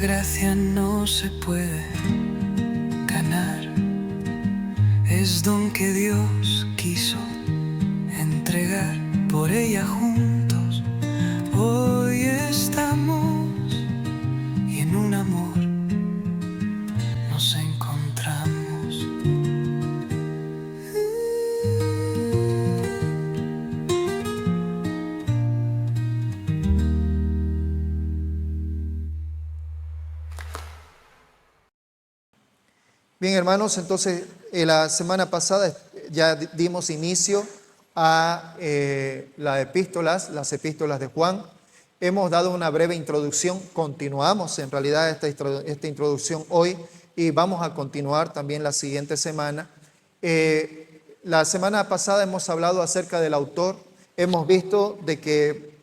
gracia no se puede ganar, es don que Dios quiso entregar. Por ella juntos hoy estamos y en un amor nos encontramos. Bien, hermanos, entonces la semana pasada ya dimos inicio a las epístolas de Juan. Hemos dado una breve introducción, continuamos en realidad esta introducción hoy y vamos a continuar también la siguiente semana. La semana pasada hemos hablado acerca del autor, hemos visto de que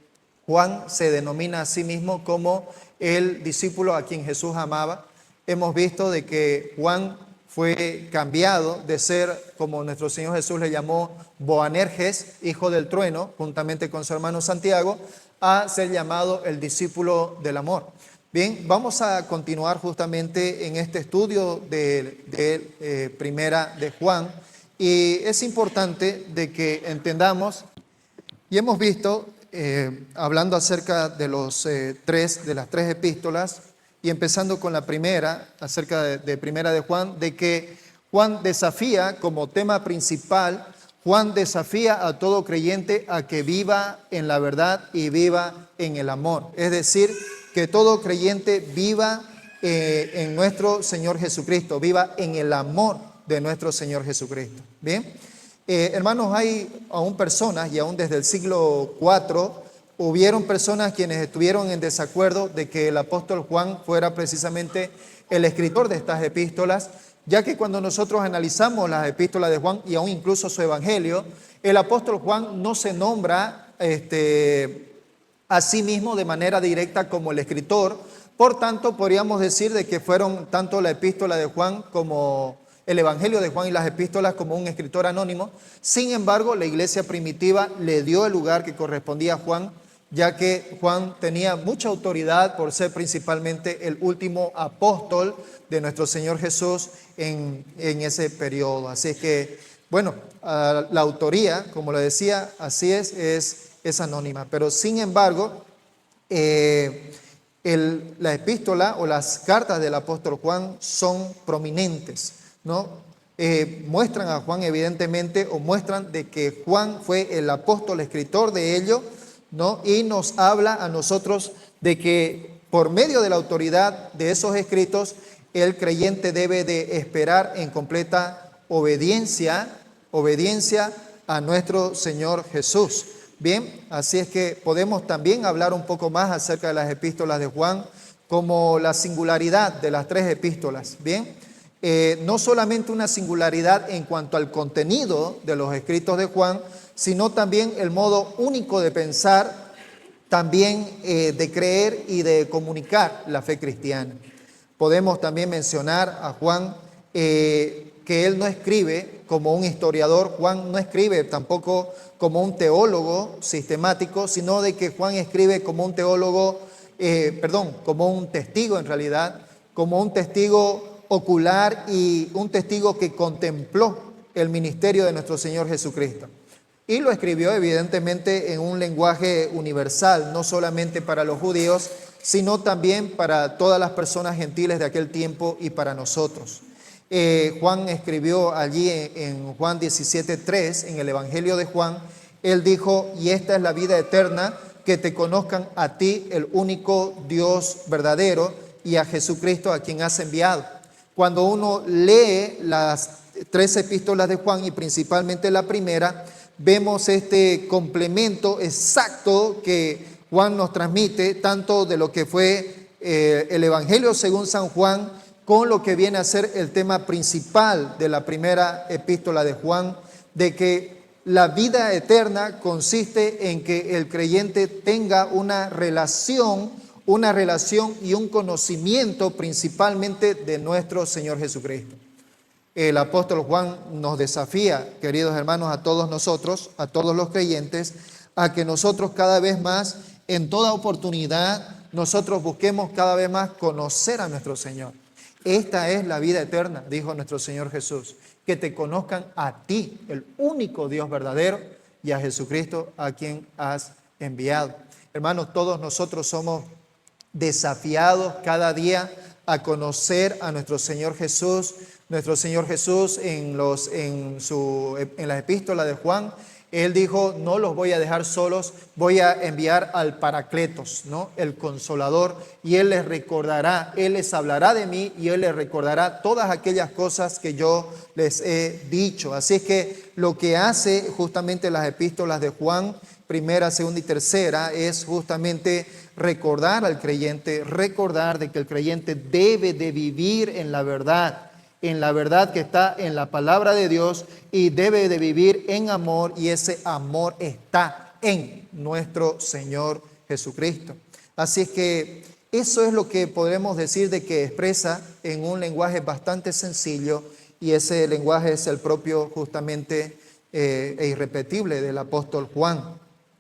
Juan se denomina a sí mismo como el discípulo a quien Jesús amaba. Hemos visto de que Juan fue cambiado de ser, como nuestro Señor Jesús le llamó, Boanerges, hijo del trueno, juntamente con su hermano Santiago, a ser llamado el discípulo del amor. Bien, vamos a continuar justamente en este estudio de Primera de Juan, y es importante de que entendamos, y hemos visto, hablando acerca de las tres epístolas, y empezando con la primera, acerca de Primera de Juan, de que Juan desafía como tema principal, Juan desafía a todo creyente a que viva en la verdad y viva en el amor. Es decir, que todo creyente viva en nuestro Señor Jesucristo, viva en el amor de nuestro Señor Jesucristo. Bien, hermanos, hay aún personas, y aún desde el siglo IV, hubieron personas quienes estuvieron en desacuerdo de que el apóstol Juan fuera precisamente el escritor de estas epístolas, ya que cuando nosotros analizamos las epístolas de Juan y aún incluso su evangelio, el apóstol Juan no se nombra a sí mismo de manera directa como el escritor. Por tanto, podríamos decir de que fueron tanto la epístola de Juan como el evangelio de Juan y las epístolas como un escritor anónimo. Sin embargo, la iglesia primitiva le dio el lugar que correspondía a Juan, ya que Juan tenía mucha autoridad por ser principalmente el último apóstol de nuestro Señor Jesús en ese periodo. Así es que, bueno, la autoría, como lo decía, así es anónima. Pero sin embargo, la epístola o las cartas del apóstol Juan son prominentes, ¿no? Muestran a Juan evidentemente, o muestran de que Juan fue el apóstol escritor de ello, ¿no? Y nos habla a nosotros de que por medio de la autoridad de esos escritos, el creyente debe de esperar en completa obediencia a nuestro Señor Jesús. Bien, así es que podemos también hablar un poco más acerca de las epístolas de Juan como la singularidad de las tres epístolas. Bien, no solamente una singularidad en cuanto al contenido de los escritos de Juan, sino también el modo único de pensar, también de creer y de comunicar la fe cristiana. Podemos también mencionar a Juan que él no escribe como un historiador, Juan no escribe tampoco como un teólogo sistemático, sino de que Juan escribe como un teólogo, como un testigo en realidad, como un testigo ocular y un testigo que contempló el ministerio de nuestro Señor Jesucristo. Y lo escribió evidentemente en un lenguaje universal, no solamente para los judíos, sino también para todas las personas gentiles de aquel tiempo y para nosotros. Juan escribió allí en Juan 17:3, en el Evangelio de Juan, él dijo: y esta es la vida eterna, que te conozcan a ti, el único Dios verdadero, y a Jesucristo a quien has enviado. Cuando uno lee las tres epístolas de Juan y principalmente la primera, vemos este complemento exacto que Juan nos transmite, tanto de lo que fue el Evangelio según San Juan, con lo que viene a ser el tema principal de la primera epístola de Juan, de que la vida eterna consiste en que el creyente tenga una relación y un conocimiento principalmente de nuestro Señor Jesucristo. El apóstol Juan nos desafía, queridos hermanos, a todos nosotros, a todos los creyentes, a que nosotros cada vez más, en toda oportunidad, nosotros busquemos cada vez más conocer a nuestro Señor. Esta es la vida eterna, dijo nuestro Señor Jesús, que te conozcan a ti, el único Dios verdadero, y a Jesucristo a quien has enviado. Hermanos, todos nosotros somos desafiados cada día a conocer a nuestro Señor Jesús. Nuestro Señor Jesús en la epístola de Juan, Él dijo, no los voy a dejar solos, voy a enviar al Paracletos, ¿no? El Consolador, y Él les recordará, Él les hablará de mí y Él les recordará todas aquellas cosas que yo les he dicho. Así es que lo que hace justamente las epístolas de Juan, primera, segunda y tercera, es justamente recordar al creyente, recordar de que el creyente debe de vivir en la verdad que está en la palabra de Dios, y debe de vivir en amor, y ese amor está en nuestro Señor Jesucristo. Así es que eso es lo que podemos decir de que expresa en un lenguaje bastante sencillo, y ese lenguaje es el propio justamente e irrepetible del apóstol Juan.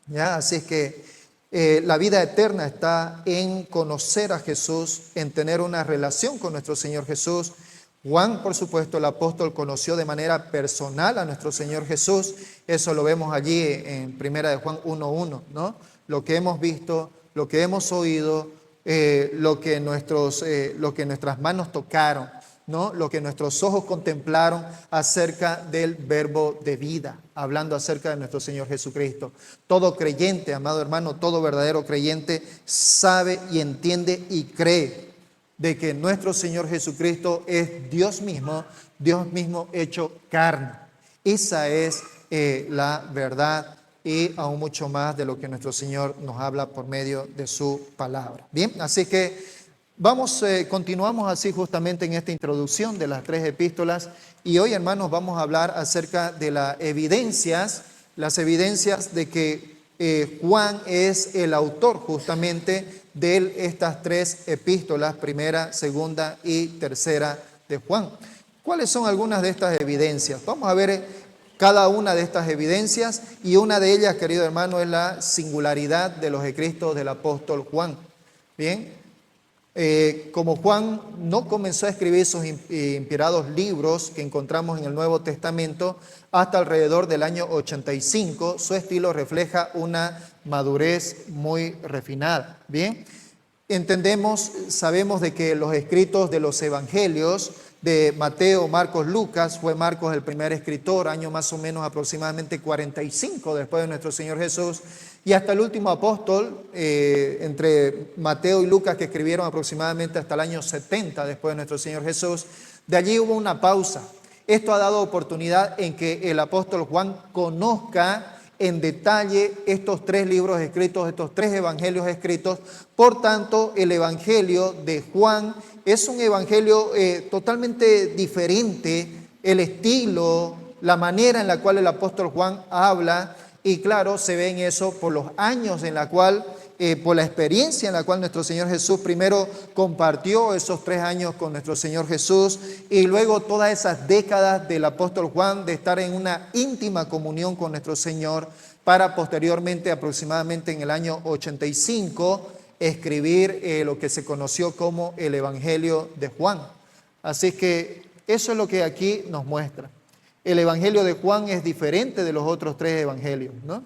¿Ya? Así es que la vida eterna está en conocer a Jesús, en tener una relación con nuestro Señor Jesús. Juan, por supuesto, el apóstol, conoció de manera personal a nuestro Señor Jesús. Eso lo vemos allí en primera de Juan 1:1, ¿no? Lo que hemos visto, lo que hemos oído, lo que nuestras manos tocaron, ¿no? Lo que nuestros ojos contemplaron acerca del verbo de vida, hablando acerca de nuestro Señor Jesucristo. Todo creyente, amado hermano, todo verdadero creyente sabe y entiende y cree de que nuestro Señor Jesucristo es Dios mismo hecho carne. Esa es la verdad, y aún mucho más de lo que nuestro Señor nos habla por medio de su palabra. Bien, así que continuamos así justamente en esta introducción de las tres epístolas, y hoy, hermanos, vamos a hablar acerca de las evidencias de que Juan es el autor justamente de estas tres epístolas, primera, segunda y tercera de Juan. ¿Cuáles son algunas de estas evidencias? Vamos a ver cada una de estas evidencias, y una de ellas, querido hermano, es la singularidad de los escritos del apóstol Juan. Bien, como Juan no comenzó a escribir sus inspirados libros que encontramos en el Nuevo Testamento hasta alrededor del año 85, su estilo refleja una madurez muy refinada. Bien, sabemos de que los escritos de los evangelios de Mateo, Marcos, Lucas, fue Marcos el primer escritor, año más o menos aproximadamente 45 después de nuestro Señor Jesús, y hasta el último apóstol, entre Mateo y Lucas, que escribieron aproximadamente hasta el año 70 después de nuestro Señor Jesús. De allí hubo una pausa. Esto ha dado oportunidad en que el apóstol Juan conozca en detalle estos tres libros escritos, estos tres evangelios escritos. Por tanto, el evangelio de Juan es un evangelio totalmente diferente, el estilo, la manera en la cual el apóstol Juan habla, y claro, se ve en eso por los años en la cual, por la experiencia en la cual nuestro Señor Jesús primero compartió esos 3 años con nuestro Señor Jesús, y luego todas esas décadas del apóstol Juan de estar en una íntima comunión con nuestro Señor, para posteriormente, aproximadamente en el año 85, escribir lo que se conoció como el Evangelio de Juan. Así que eso es lo que aquí nos muestra. El Evangelio de Juan es diferente de los otros 3 evangelios, ¿no?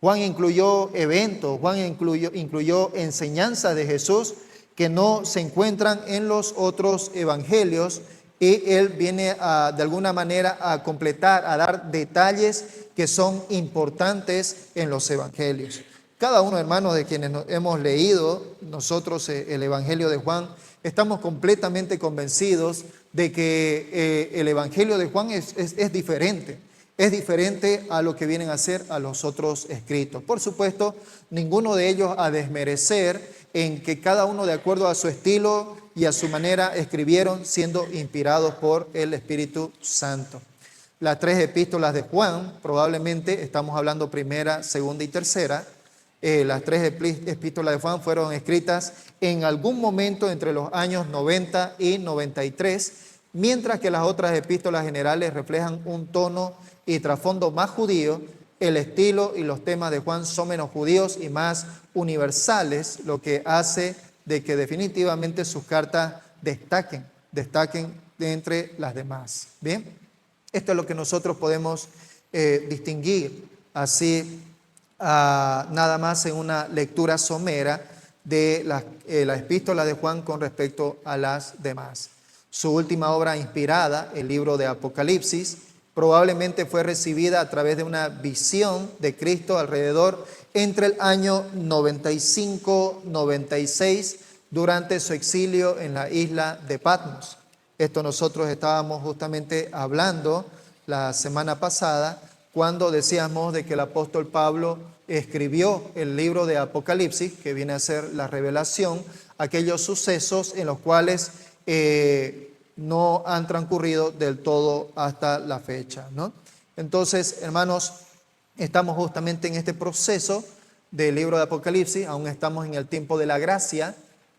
Juan incluyó eventos, Juan incluyó enseñanzas de Jesús que no se encuentran en los otros evangelios, y él viene de alguna manera a completar, a dar detalles que son importantes en los evangelios. Cada uno, hermanos, de quienes hemos leído nosotros el Evangelio de Juan, estamos completamente convencidos de que el Evangelio de Juan es diferente. Es diferente a lo que vienen a ser a los otros escritos. Por supuesto, ninguno de ellos a desmerecer en que cada uno, de acuerdo a su estilo y a su manera, escribieron siendo inspirados por el Espíritu Santo. Las 3 epístolas de Juan, probablemente, estamos hablando primera, segunda y tercera, las 3 epístolas de Juan fueron escritas en algún momento entre los años 90 y 93, mientras que las otras epístolas generales reflejan un tono y trasfondo más judío, el estilo y los temas de Juan son menos judíos y más universales, lo que hace de que definitivamente sus cartas destaquen de entre las demás. Bien, esto es lo que nosotros podemos distinguir así nada más en una lectura somera de la epístola de Juan con respecto a las demás. Su última obra inspirada, el libro de Apocalipsis, probablemente fue recibida a través de una visión de Cristo alrededor entre el año 95-96 durante su exilio en la isla de Patmos. Esto nosotros estábamos justamente hablando la semana pasada cuando decíamos de que el apóstol Pablo escribió el libro de Apocalipsis, que viene a ser la revelación, aquellos sucesos en los cuales no han transcurrido del todo hasta la fecha, ¿no? Entonces, hermanos, estamos justamente en este proceso del libro de Apocalipsis, aún estamos en el tiempo de la gracia,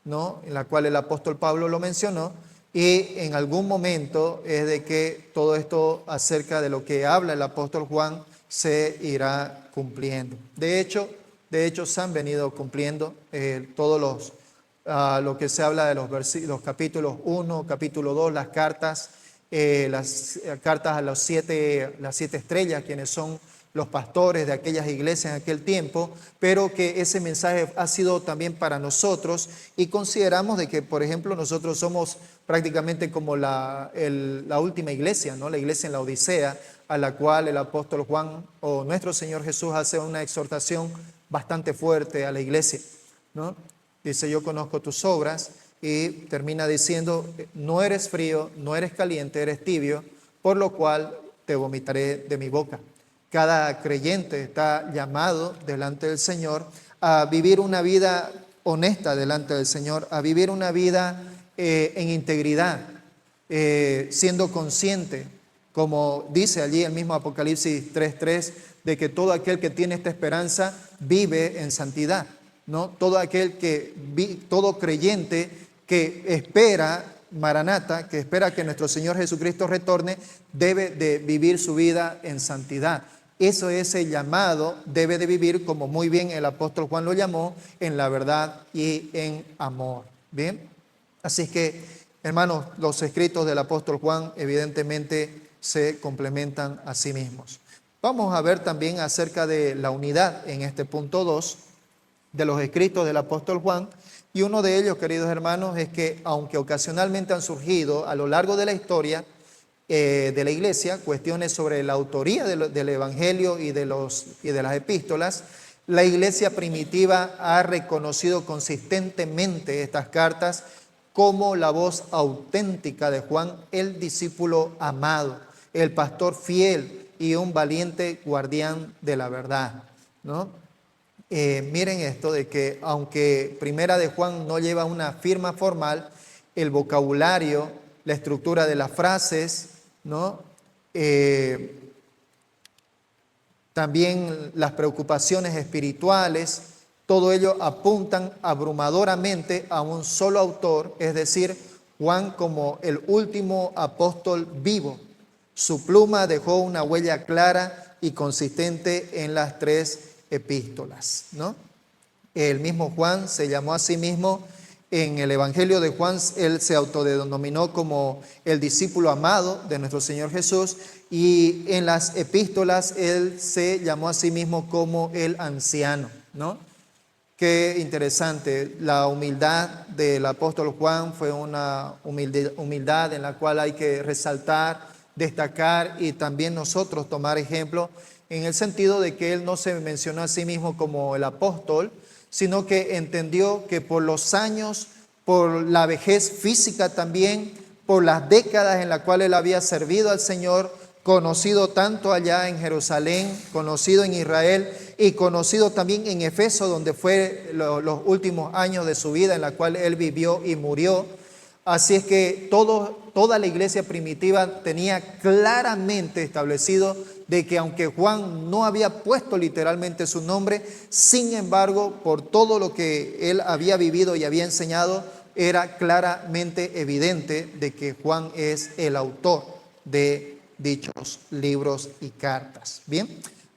¿no?, en la cual el apóstol Pablo lo mencionó, y en algún momento es de que todo esto acerca de lo que habla el apóstol Juan se irá cumpliendo. De hecho se han venido cumpliendo todos lo que se habla de los capítulos 1, capítulo 2, las cartas a las siete estrellas, quienes son los pastores de aquellas iglesias en aquel tiempo, pero que ese mensaje ha sido también para nosotros y consideramos de que, por ejemplo, nosotros somos prácticamente como la última iglesia, ¿no?, la iglesia en la Odisea, a la cual el apóstol Juan o nuestro Señor Jesús hace una exhortación bastante fuerte a la iglesia, ¿no? Dice, yo conozco tus obras, y termina diciendo, no eres frío, no eres caliente, eres tibio, por lo cual te vomitaré de mi boca. Cada creyente está llamado delante del Señor a vivir una vida honesta delante del Señor, a vivir una vida en integridad, siendo consciente, como dice allí el mismo Apocalipsis 3:3, de que todo aquel que tiene esta esperanza vive en santidad, ¿no? Todo creyente que espera Maranata, que espera que nuestro Señor Jesucristo retorne, debe de vivir su vida en santidad. Eso es el llamado, debe de vivir como muy bien el apóstol Juan lo llamó, en la verdad y en amor. Bien, así que, hermanos, los escritos del apóstol Juan evidentemente se complementan a sí mismos. Vamos a ver también acerca de la unidad en este punto 2 de los escritos del apóstol Juan, y uno de ellos, queridos hermanos, es que aunque ocasionalmente han surgido a lo largo de la historia de la iglesia cuestiones sobre la autoría del evangelio y de las epístolas, la iglesia primitiva ha reconocido consistentemente estas cartas como la voz auténtica de Juan, el discípulo amado, el pastor fiel y un valiente guardián de la verdad, ¿no? Miren esto de que aunque Primera de Juan no lleva una firma formal, el vocabulario, la estructura de las frases, ¿no?, también las preocupaciones espirituales, todo ello apuntan abrumadoramente a un solo autor, es decir, Juan como el último apóstol vivo. Su pluma dejó una huella clara y consistente en las tres epístolas, ¿no? El mismo Juan se llamó a sí mismo, en el Evangelio de Juan, él se autodenominó como el discípulo amado de nuestro Señor Jesús, y en las epístolas él se llamó a sí mismo como el anciano, ¿no? Qué interesante, la humildad del apóstol Juan fue una humildad en la cual hay que resaltar, destacar y también nosotros tomar ejemplo, en el sentido de que él no se mencionó a sí mismo como el apóstol, sino que entendió que por los años, por la vejez física también, por las décadas en las cuales él había servido al Señor, conocido tanto allá en Jerusalén, conocido en Israel y conocido también en Efeso, donde fue los últimos años de su vida en la cual él vivió y murió. Así es que toda la iglesia primitiva tenía claramente establecido de que aunque Juan no había puesto literalmente su nombre, sin embargo, por todo lo que él había vivido y había enseñado, era claramente evidente de que Juan es el autor de dichos libros y cartas. Bien,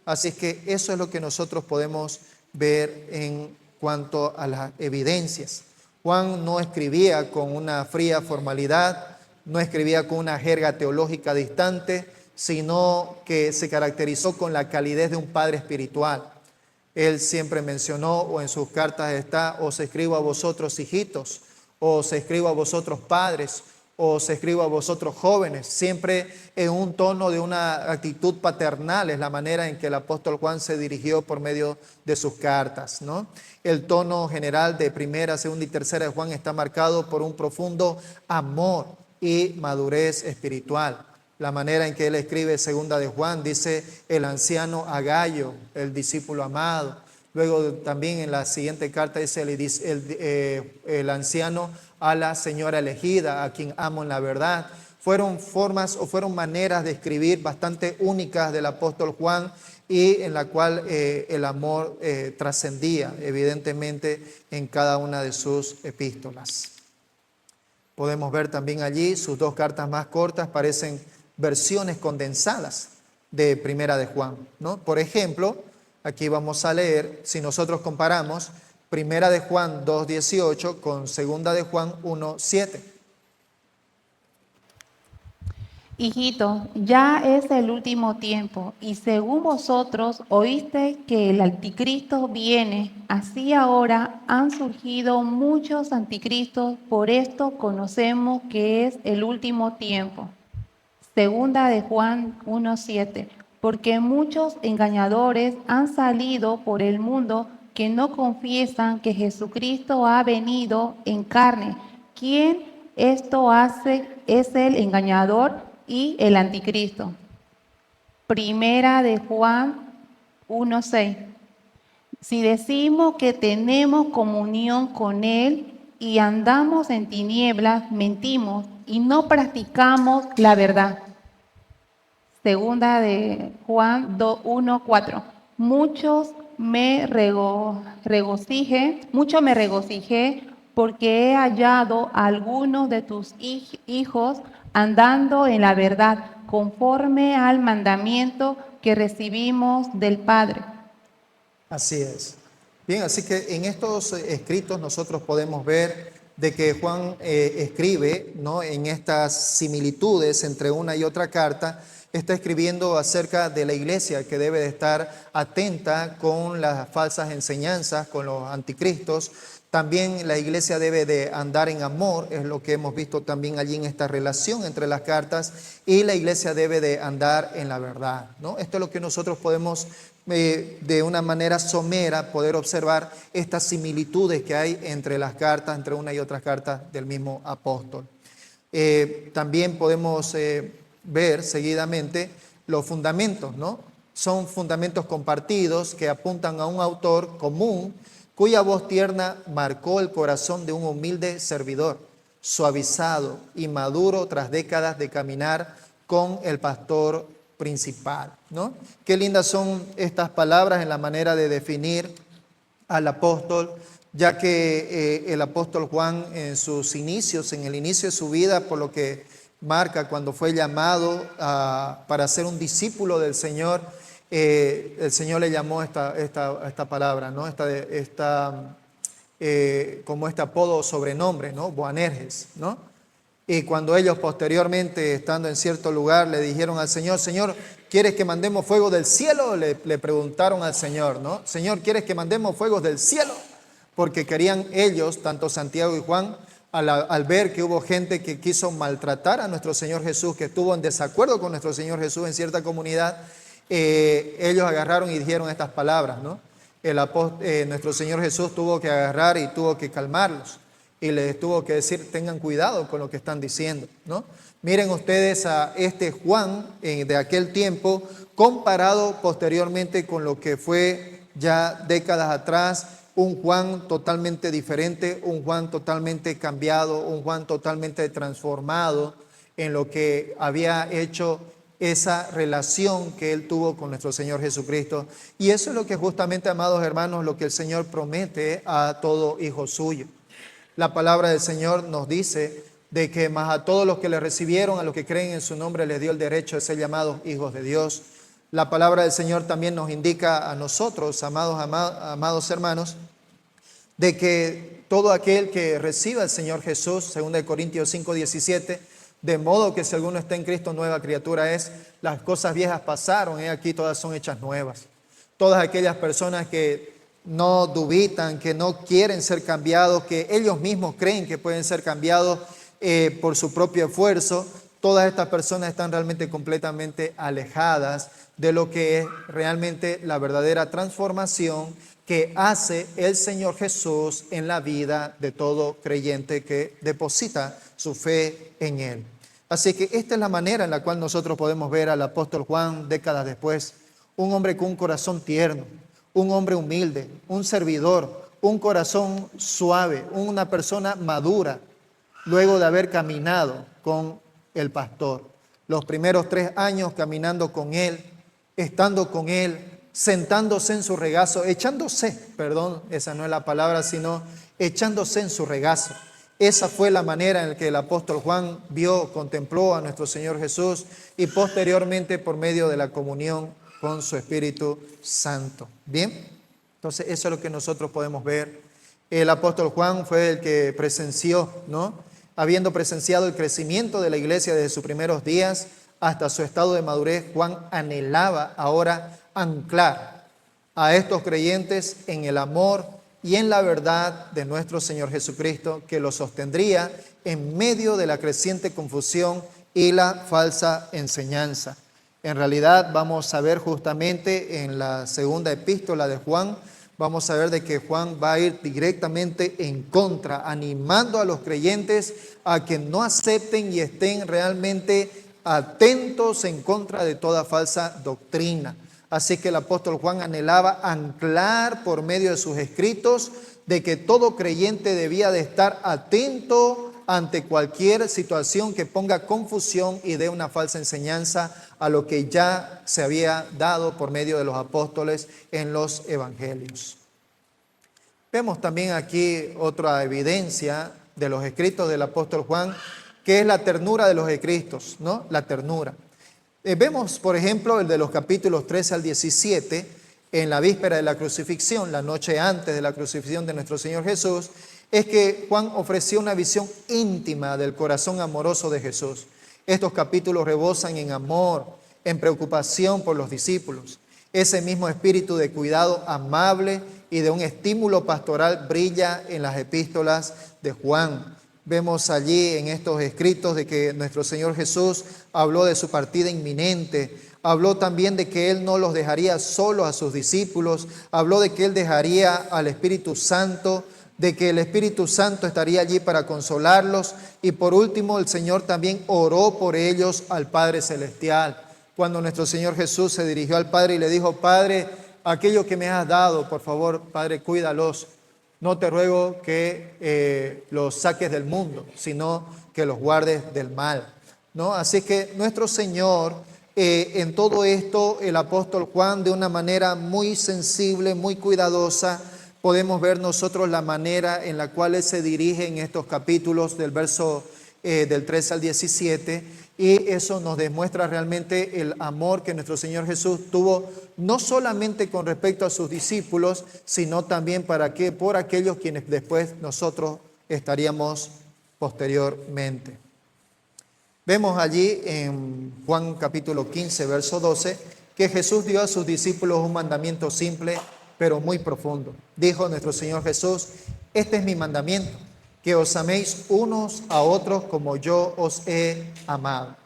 Así que eso es lo que nosotros podemos ver en cuanto a las evidencias. Juan no escribía con una fría formalidad, no escribía con una jerga teológica distante, sino que se caracterizó con la calidez de un padre espiritual. Él siempre mencionó, o en sus cartas está, os escribo a vosotros hijitos, o os escribo a vosotros padres, o os escribo a vosotros jóvenes, siempre en un tono de una actitud paternal, es la manera en que el apóstol Juan se dirigió por medio de sus cartas, ¿no? El tono general de primera, segunda y tercera de Juan está marcado por un profundo amor y madurez espiritual. La manera en que él escribe segunda de Juan, dice el anciano a Gayo, el discípulo amado. Luego también en la siguiente carta dice el anciano a la señora elegida, a quien amo en la verdad. Fueron formas o fueron maneras de escribir bastante únicas del apóstol Juan y en la cual el amor trascendía evidentemente en cada una de sus epístolas. Podemos ver también allí sus dos cartas más cortas, parecen versiones condensadas de primera de Juan, ¿no? Por ejemplo, aquí vamos a leer, si nosotros comparamos primera de Juan 2:18 con segunda de Juan 1:7. Hijito, ya es el último tiempo, y según vosotros oíste que el anticristo viene, así ahora han surgido muchos anticristos, por esto conocemos que es el último tiempo. Segunda de Juan 1:7, porque muchos engañadores han salido por el mundo que no confiesan que Jesucristo ha venido en carne. ¿Quién esto hace? Es el engañador y el anticristo. Primera de Juan 1:6. Si decimos que tenemos comunión con Él y andamos en tinieblas, mentimos y no practicamos la verdad. Segunda de Juan 1:4. Mucho me regocijé porque he hallado a algunos de tus hijos andando en la verdad, conforme al mandamiento que recibimos del Padre. Así es. Bien, así que en estos escritos nosotros podemos ver de que Juan escribe, ¿no?, en estas similitudes entre una y otra carta, está escribiendo acerca de la iglesia que debe de estar atenta con las falsas enseñanzas, con los anticristos. También la iglesia debe de andar en amor, es lo que hemos visto también allí en esta relación entre las cartas, y la iglesia debe de andar en la verdad, ¿no? Esto es lo que nosotros podemos de una manera somera poder observar estas similitudes que hay entre las cartas, entre una y otra carta del mismo apóstol. También podemos ver seguidamente los fundamentos, ¿no? Son fundamentos compartidos que apuntan a un autor común cuya voz tierna marcó el corazón de un humilde servidor, suavizado y maduro tras décadas de caminar con el pastor principal, ¿no? Qué lindas son estas palabras en la manera de definir al apóstol, ya que el apóstol Juan en sus inicios, en el inicio de su vida, por lo que marca cuando fue llamado para ser un discípulo del Señor, el Señor le llamó esta palabra, ¿no? Como este apodo o sobrenombre, ¿no? Boanerges, ¿no? Y cuando ellos posteriormente, estando en cierto lugar, le dijeron al Señor, Señor, ¿quieres que mandemos fuego del cielo? Le preguntaron al Señor, ¿no? Señor, ¿quieres que mandemos fuegos del cielo? Porque querían ellos, tanto Santiago y Juan, al ver que hubo gente que quiso maltratar a nuestro Señor Jesús, que estuvo en desacuerdo con nuestro Señor Jesús en cierta comunidad, ellos agarraron y dijeron estas palabras, ¿no? Nuestro Señor Jesús tuvo que agarrar y tuvo que calmarlos y les tuvo que decir, tengan cuidado con lo que están diciendo, ¿no? Miren ustedes a este Juan de aquel tiempo comparado posteriormente con lo que fue ya décadas atrás, un Juan totalmente diferente, un Juan totalmente cambiado, un Juan totalmente transformado en lo que había hecho esa relación que él tuvo con nuestro Señor Jesucristo. Y eso es lo que justamente, amados hermanos, lo que el Señor promete a todo hijo suyo. La palabra del Señor nos dice de que más a todos los que le recibieron, a los que creen en su nombre, les dio el derecho de ser llamados hijos de Dios. La palabra del Señor también nos indica a nosotros, amados hermanos, de que todo aquel que reciba al Señor Jesús, 2 Corintios 5:17, de modo que si alguno está en Cristo, nueva criatura es, las cosas viejas pasaron, aquí todas son hechas nuevas. Todas aquellas personas que no dubitan, que no quieren ser cambiados, que ellos mismos creen que pueden ser cambiados por su propio esfuerzo, todas estas personas están realmente completamente alejadas de lo que es realmente la verdadera transformación que hace el Señor Jesús en la vida de todo creyente que deposita su fe en Él. Así que esta es la manera en la cual nosotros podemos ver al apóstol Juan décadas después, un hombre con un corazón tierno, un hombre humilde, un servidor, un corazón suave, una persona madura, luego de haber caminado con el pastor. Los primeros 3 años caminando con él, estando con él, sentándose en su regazo, esa no es la palabra, sino echándose en su regazo. Esa fue la manera en la que el apóstol Juan vio, contempló a nuestro Señor Jesús y posteriormente por medio de la comunión con su Espíritu Santo. Bien, entonces eso es lo que nosotros podemos ver. El apóstol Juan fue el que presenció, ¿no? Habiendo presenciado el crecimiento de la iglesia desde sus primeros días hasta su estado de madurez, Juan anhelaba ahora anclar a estos creyentes en el amor y en la verdad de nuestro Señor Jesucristo, que los sostendría en medio de la creciente confusión y la falsa enseñanza. En realidad vamos a ver justamente en la segunda epístola de Juan, vamos a ver de que Juan va a ir directamente en contra, animando a los creyentes a que no acepten y estén realmente atentos en contra de toda falsa doctrina. Así que el apóstol Juan anhelaba anclar por medio de sus escritos de que todo creyente debía de estar atento ante cualquier situación que ponga confusión y dé una falsa enseñanza a lo que ya se había dado por medio de los apóstoles en los evangelios. Vemos también aquí otra evidencia de los escritos del apóstol Juan, que es la ternura de los escritos, ¿no? La ternura. Vemos, por ejemplo, el de los capítulos 13 al 17, en la víspera de la crucifixión, la noche antes de la crucifixión de nuestro Señor Jesús, es que Juan ofreció una visión íntima del corazón amoroso de Jesús. Estos capítulos rebosan en amor, en preocupación por los discípulos. Ese mismo espíritu de cuidado amable y de un estímulo pastoral brilla en las epístolas de Juan. Vemos allí en estos escritos de que nuestro Señor Jesús habló de su partida inminente, habló también de que Él no los dejaría solos a sus discípulos, habló de que Él dejaría al Espíritu Santo, de que el Espíritu Santo estaría allí para consolarlos y por último el Señor también oró por ellos al Padre Celestial. Cuando nuestro Señor Jesús se dirigió al Padre y le dijo: Padre, aquello que me has dado, por favor, Padre, cuídalos. No te ruego que los saques del mundo, sino que los guardes del mal, ¿no? Así que nuestro Señor, en todo esto, el apóstol Juan, de una manera muy sensible, muy cuidadosa, podemos ver nosotros la manera en la cual Él se dirige en estos capítulos del verso del 13 al 17, y eso nos demuestra realmente el amor que nuestro Señor Jesús tuvo, no solamente con respecto a sus discípulos, sino también por aquellos quienes después nosotros estaríamos posteriormente. Vemos allí en Juan capítulo 15, verso 12, que Jesús dio a sus discípulos un mandamiento simple, pero muy profundo. Dijo nuestro Señor Jesús: este es mi mandamiento, que os améis unos a otros como yo os he amado.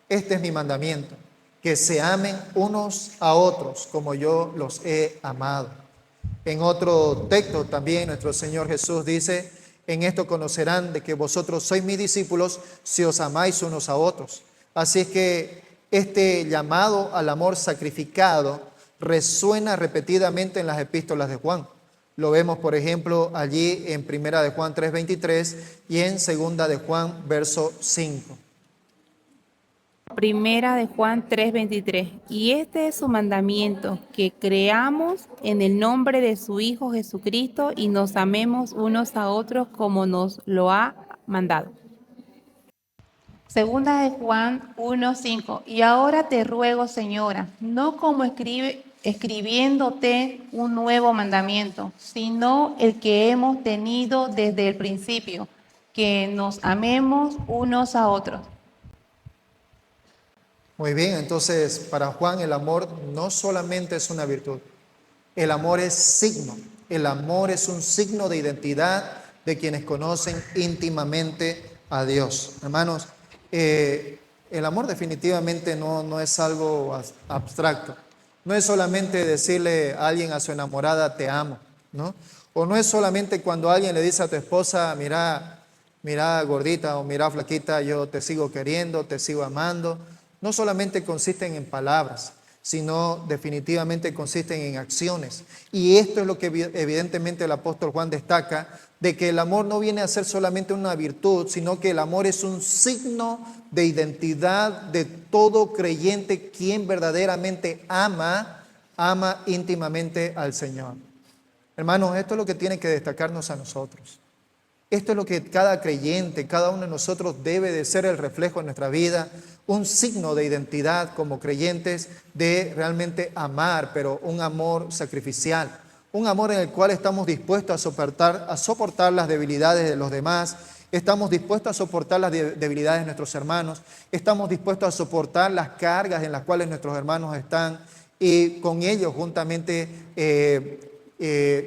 Este es mi mandamiento, que se amen unos a otros como yo los he amado. En otro texto también nuestro Señor Jesús dice: en esto conocerán de que vosotros sois mis discípulos si os amáis unos a otros. Así es que este llamado al amor sacrificado resuena repetidamente en las epístolas de Juan. Lo vemos, por ejemplo, allí en 1 de Juan 3:23 y en 2 de Juan, verso 5. Primera de Juan 3:23. Y este es su mandamiento, que creamos en el nombre de su Hijo Jesucristo y nos amemos unos a otros como nos lo ha mandado. Segunda de Juan 1:5. Y ahora te ruego, Señora, no como escribiéndote un nuevo mandamiento, sino el que hemos tenido desde el principio, que nos amemos unos a otros. Muy bien, entonces para Juan el amor no solamente es una virtud, el amor es signo, el amor es un signo de identidad de quienes conocen íntimamente a Dios. Hermanos, el amor definitivamente no es algo abstracto, no es solamente decirle a alguien, a su enamorada, te amo, ¿no? O no es solamente cuando alguien le dice a tu esposa, mira gordita o mira flaquita, yo te sigo queriendo, te sigo amando. No solamente consisten en palabras, sino definitivamente consisten en acciones. Y esto es lo que evidentemente el apóstol Juan destaca, de que el amor no viene a ser solamente una virtud, sino que el amor es un signo de identidad de todo creyente quien verdaderamente ama íntimamente al Señor. Hermanos, esto es lo que tiene que destacarnos a nosotros. Esto es lo que cada creyente, cada uno de nosotros debe de ser el reflejo en nuestra vida, un signo de identidad como creyentes de realmente amar, pero un amor sacrificial, un amor en el cual estamos dispuestos a soportar las debilidades de los demás, estamos dispuestos a soportar las debilidades de nuestros hermanos, estamos dispuestos a soportar las cargas en las cuales nuestros hermanos están y con ellos juntamente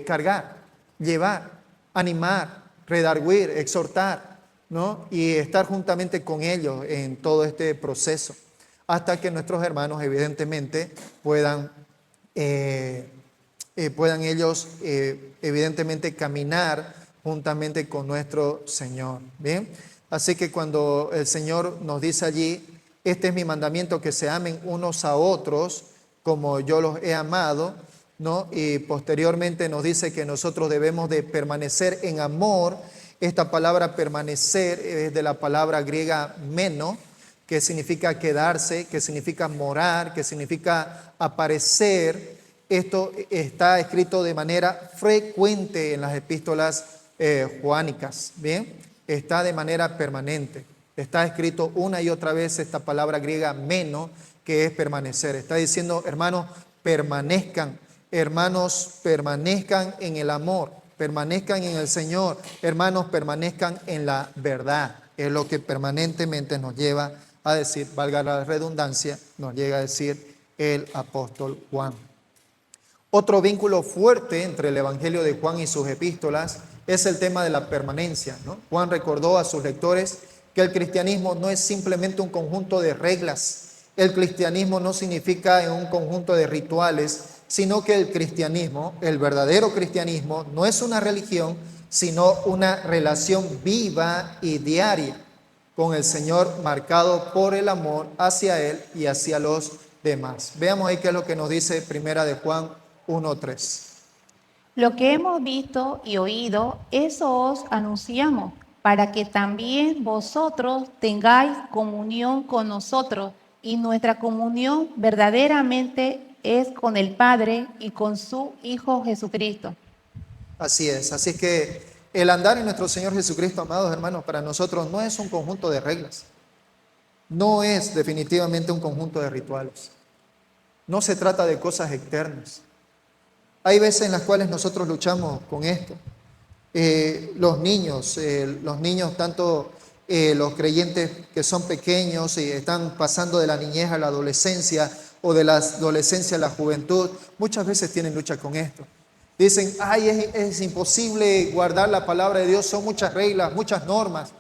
cargar, llevar, animar, redarguir, exhortar, ¿no? Y estar juntamente con ellos en todo este proceso, hasta que nuestros hermanos evidentemente puedan ellos evidentemente caminar juntamente con nuestro Señor. Bien, así que cuando el Señor nos dice allí, este es mi mandamiento, que se amen unos a otros como yo los he amado, ¿no? Y posteriormente nos dice que nosotros debemos de permanecer en amor. Esta palabra permanecer es de la palabra griega meno, que significa quedarse, que significa morar, que significa aparecer. Esto está escrito de manera frecuente en las epístolas joánicas, ¿bien? Está de manera permanente. Está escrito una y otra vez esta palabra griega meno, que es permanecer. Está diciendo, hermanos, permanezcan. Hermanos, permanezcan en el amor, permanezcan en el Señor. Hermanos, permanezcan en la verdad. Es lo que permanentemente nos lleva a decir, valga la redundancia, nos llega a decir el apóstol Juan. Otro vínculo fuerte entre el Evangelio de Juan y sus epístolas es el tema de la permanencia, ¿no? Juan recordó a sus lectores que el cristianismo no es simplemente un conjunto de reglas. El cristianismo no significa un conjunto de rituales, sino que el cristianismo, el verdadero cristianismo, no es una religión, sino una relación viva y diaria con el Señor, marcado por el amor hacia Él y hacia los demás. Veamos ahí qué es lo que nos dice Primera de Juan 1:3. Lo que hemos visto y oído, eso os anunciamos, para que también vosotros tengáis comunión con nosotros, y nuestra comunión verdaderamente es con el Padre y con su Hijo Jesucristo. Así es que el andar en nuestro Señor Jesucristo, amados hermanos, para nosotros no es un conjunto de reglas, no es definitivamente un conjunto de rituales, no se trata de cosas externas. Hay veces en las cuales nosotros luchamos con esto. Los niños, tanto los creyentes que son pequeños y están pasando de la niñez a la adolescencia o de la adolescencia a la juventud, muchas veces tienen lucha con esto. Dicen, es imposible guardar la palabra de Dios, son muchas reglas, muchas normas.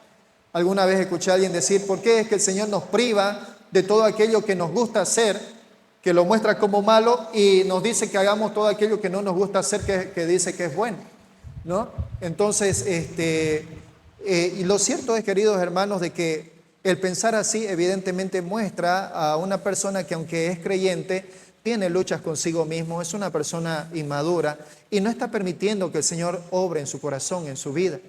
Alguna vez escuché a alguien decir, ¿por qué es que el Señor nos priva de todo aquello que nos gusta hacer, que lo muestra como malo, y nos dice que hagamos todo aquello que no nos gusta hacer, que dice que es bueno, ¿no? Entonces, y lo cierto es, queridos hermanos, de que el pensar así evidentemente muestra a una persona que, aunque es creyente, tiene luchas consigo mismo, es una persona inmadura y no está permitiendo que el Señor obre en su corazón, en su vida.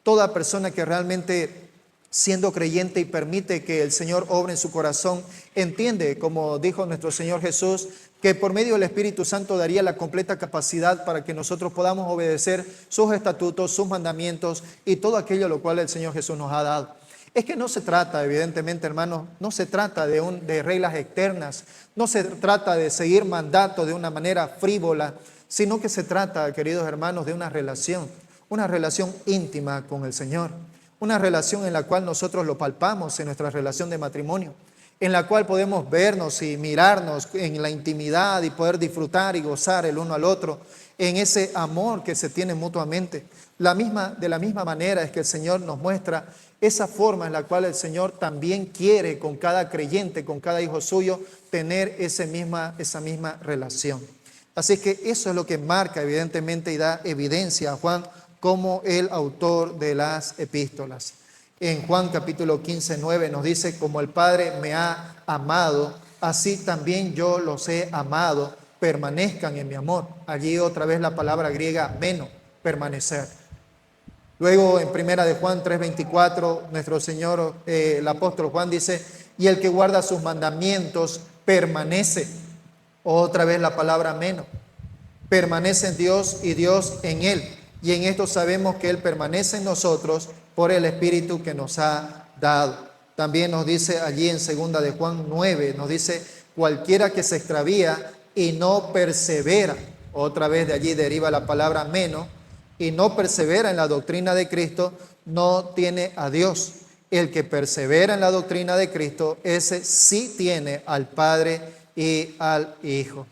Toda persona que realmente, siendo creyente y permite que el Señor obre en su corazón, entiende, como dijo nuestro Señor Jesús, que por medio del Espíritu Santo daría la completa capacidad para que nosotros podamos obedecer sus estatutos, sus mandamientos y todo aquello a lo cual el Señor Jesús nos ha dado. Es que no se trata, evidentemente, hermanos, no se trata de reglas externas, no se trata de seguir mandatos de una manera frívola, sino que se trata, queridos hermanos, de una relación íntima con el Señor, una relación en la cual nosotros lo palpamos en nuestra relación de matrimonio, en la cual podemos vernos y mirarnos en la intimidad y poder disfrutar y gozar el uno al otro en ese amor que se tiene mutuamente. De la misma manera es que el Señor nos muestra esa forma en la cual el Señor también quiere con cada creyente, con cada hijo suyo, tener esa misma relación. Así que eso es lo que marca evidentemente y da evidencia a Juan como el autor de las epístolas. En Juan capítulo 15, 9 nos dice: como el Padre me ha amado, así también yo los he amado, permanezcan en mi amor. Allí otra vez la palabra griega meno, permanecer. Luego en primera de Juan 3:24, nuestro Señor, el apóstol Juan dice: y el que guarda sus mandamientos permanece. Otra vez la palabra meno, permanece en Dios y Dios en él. Y en esto sabemos que Él permanece en nosotros por el Espíritu que nos ha dado. También nos dice allí en segunda de Juan 9, nos dice: cualquiera que se extravía y no persevera, otra vez de allí deriva la palabra meno, y no persevera en la doctrina de Cristo, no tiene a Dios. El que persevera en la doctrina de Cristo, ese sí tiene al Padre y al Hijo.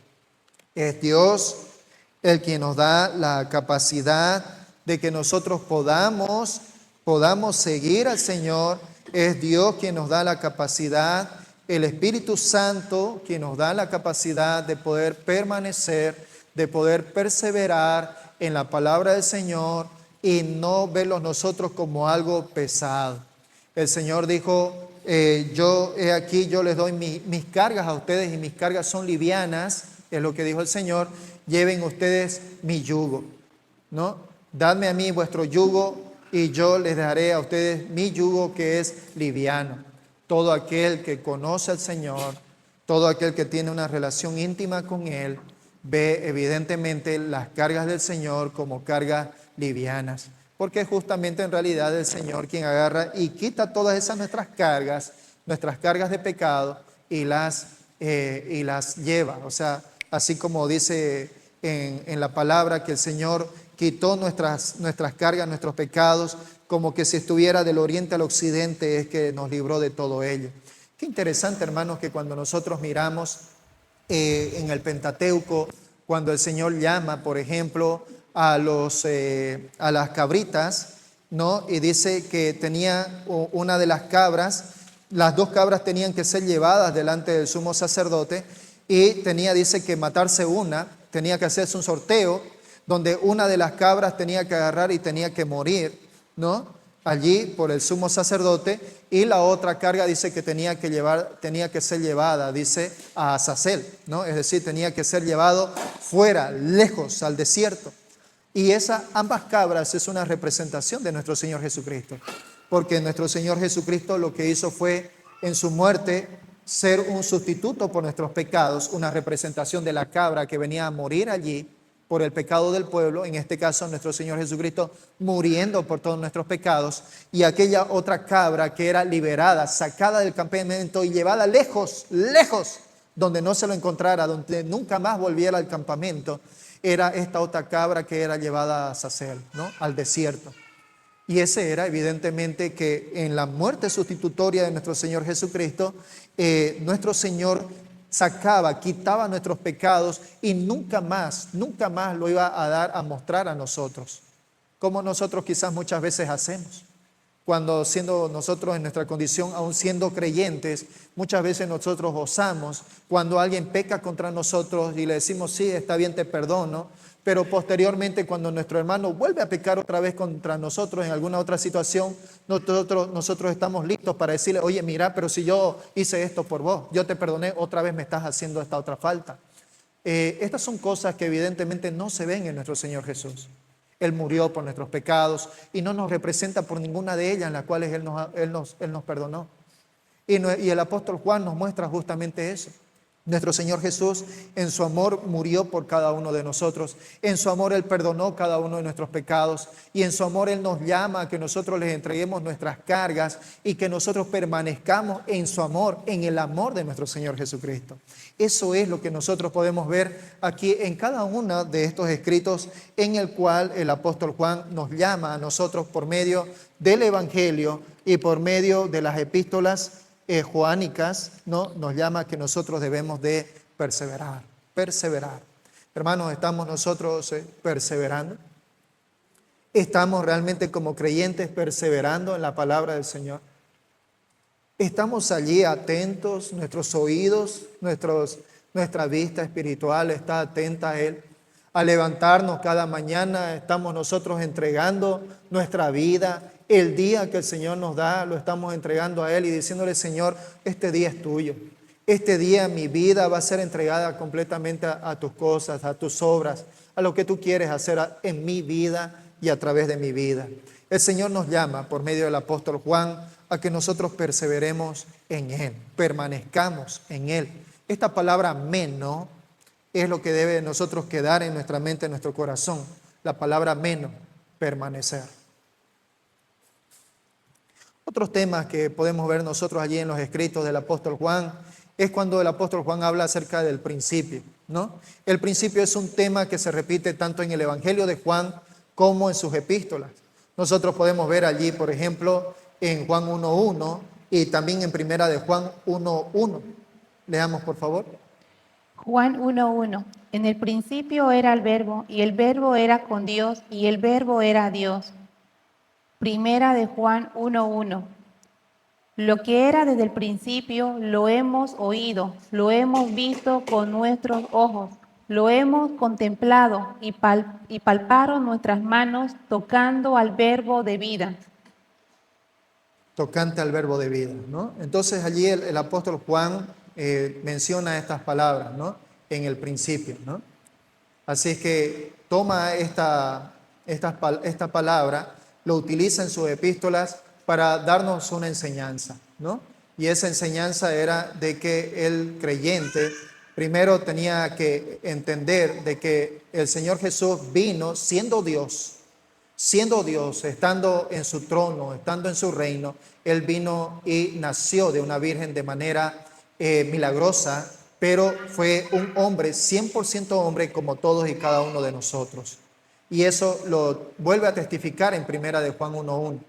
Es Dios el que nos da la capacidad de que nosotros podamos seguir al Señor. Es Dios quien nos da la capacidad, el Espíritu Santo quien nos da la capacidad de poder permanecer, de poder perseverar en la palabra del Señor y no verlos nosotros como algo pesado. El Señor dijo: yo les doy mis cargas a ustedes y mis cargas son livianas, es lo que dijo el Señor. Lleven ustedes mi yugo, ¿no? Dadme a mí vuestro yugo y yo les daré a ustedes mi yugo, que es liviano. Todo aquel que conoce al Señor, todo aquel que tiene una relación íntima con Él, ve evidentemente las cargas del Señor como cargas livianas, porque es justamente en realidad el Señor quien agarra y quita todas esas nuestras cargas de pecado y las lleva. O sea, así como dice en la palabra que el Señor quitó nuestras cargas, nuestros pecados, como que si estuviera del oriente al occidente, es que nos libró de todo ello. Qué interesante, hermanos, que cuando nosotros miramos en el Pentateuco, cuando el Señor llama, por ejemplo, a las cabritas, ¿no? Y dice que tenía una de las cabras, las dos cabras tenían que ser llevadas delante del sumo sacerdote, y dice que matarse una, tenía que hacerse un sorteo, donde una de las cabras tenía que agarrar y tenía que morir, ¿no? Allí por el sumo sacerdote, y la otra carga dice que tenía que ser llevada, dice, a Azazel, ¿no? Es decir, tenía que ser llevado fuera, lejos, al desierto. Y ambas cabras es una representación de nuestro Señor Jesucristo, porque nuestro Señor Jesucristo lo que hizo fue en su muerte ser un sustituto por nuestros pecados, una representación de la cabra que venía a morir allí por el pecado del pueblo, en este caso nuestro Señor Jesucristo muriendo por todos nuestros pecados, y aquella otra cabra que era liberada, sacada del campamento y llevada lejos, donde no se lo encontrara, donde nunca más volviera al campamento, era esta otra cabra que era llevada a Azazel, ¿no? Al desierto. Y ese era evidentemente que en la muerte sustitutoria de nuestro Señor Jesucristo, nuestro Señor quitaba nuestros pecados y nunca más lo iba a dar a mostrar a nosotros, como nosotros quizás muchas veces hacemos. Cuando siendo nosotros en nuestra condición, aún siendo creyentes, muchas veces nosotros gozamos cuando alguien peca contra nosotros y le decimos: sí, está bien, te perdono. Pero posteriormente, cuando nuestro hermano vuelve a pecar otra vez contra nosotros en alguna otra situación, nosotros estamos listos para decirle: oye, mira, pero si yo hice esto por vos, yo te perdoné, otra vez me estás haciendo esta otra falta. Estas son cosas que evidentemente no se ven en nuestro Señor Jesús. Él murió por nuestros pecados y no nos representa por ninguna de ellas en las cuales Él nos perdonó. Y el apóstol Juan nos muestra justamente eso. Nuestro Señor Jesús en su amor murió por cada uno de nosotros. En su amor Él perdonó cada uno de nuestros pecados. Y en su amor Él nos llama a que nosotros les entreguemos nuestras cargas y que nosotros permanezcamos en su amor, en el amor de nuestro Señor Jesucristo. Eso es lo que nosotros podemos ver aquí en cada uno de estos escritos en el cual el apóstol Juan nos llama a nosotros por medio del Evangelio y por medio de las epístolas joánicas, ¿no? Nos llama a que nosotros debemos de perseverar. Hermanos, ¿estamos nosotros perseverando? ¿Estamos realmente como creyentes perseverando en la palabra del Señor? ¿Estamos allí atentos? ¿Nuestros oídos, nuestra vista espiritual está atenta a Él? Al levantarnos cada mañana, estamos nosotros entregando nuestra vida. El día que el Señor nos da, lo estamos entregando a Él y diciéndole: Señor, este día es tuyo. Este día mi vida va a ser entregada completamente a tus cosas, a tus obras, a lo que tú quieres hacer en mi vida y a través de mi vida. El Señor nos llama por medio del apóstol Juan a que nosotros perseveremos en Él, permanezcamos en Él. Esta palabra meno es lo que debe de nosotros quedar en nuestra mente, en nuestro corazón. La palabra meno, permanecer. Otros temas que podemos ver nosotros allí en los escritos del apóstol Juan es cuando el apóstol Juan habla acerca del principio, ¿no? El principio es un tema que se repite tanto en el Evangelio de Juan como en sus epístolas. Nosotros podemos ver allí, por ejemplo, en Juan 1:1 y también en Primera de Juan 1:1. Leamos, por favor. Juan 1:1. En el principio era el Verbo, y el Verbo era con Dios, y el Verbo era Dios. Primera de Juan 1:1. Lo que era desde el principio lo hemos oído, lo hemos visto con nuestros ojos, lo hemos contemplado y palparon nuestras manos tocando al Verbo de vida. Tocante al Verbo de vida, ¿no? Entonces allí el apóstol Juan menciona estas palabras, ¿no? En el principio, ¿no? Así es que toma esta palabra, lo utiliza en sus epístolas para darnos una enseñanza, ¿no? Y esa enseñanza era de que el creyente primero tenía que entender de que el Señor Jesús vino siendo Dios, estando en su trono, estando en su reino. Él vino y nació de una virgen de manera milagrosa, pero fue un hombre, 100% hombre, como todos y cada uno de nosotros. Y eso lo vuelve a testificar en Primera de Juan 1:1.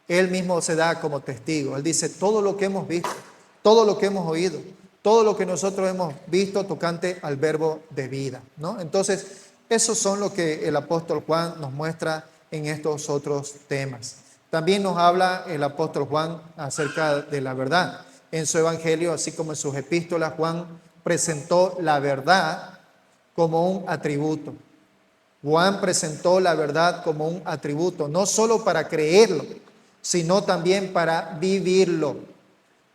Él mismo se da como testigo. Él dice: todo lo que hemos visto, todo lo que hemos oído, todo lo que nosotros hemos visto tocante al Verbo de vida, ¿no? Entonces, esos son lo que el apóstol Juan nos muestra en estos otros temas. También nos habla el apóstol Juan acerca de la verdad. En su evangelio, así como en sus epístolas, Juan presentó la verdad como un atributo. Juan presentó la verdad como un atributo, no solo para creerlo, sino también para vivirlo.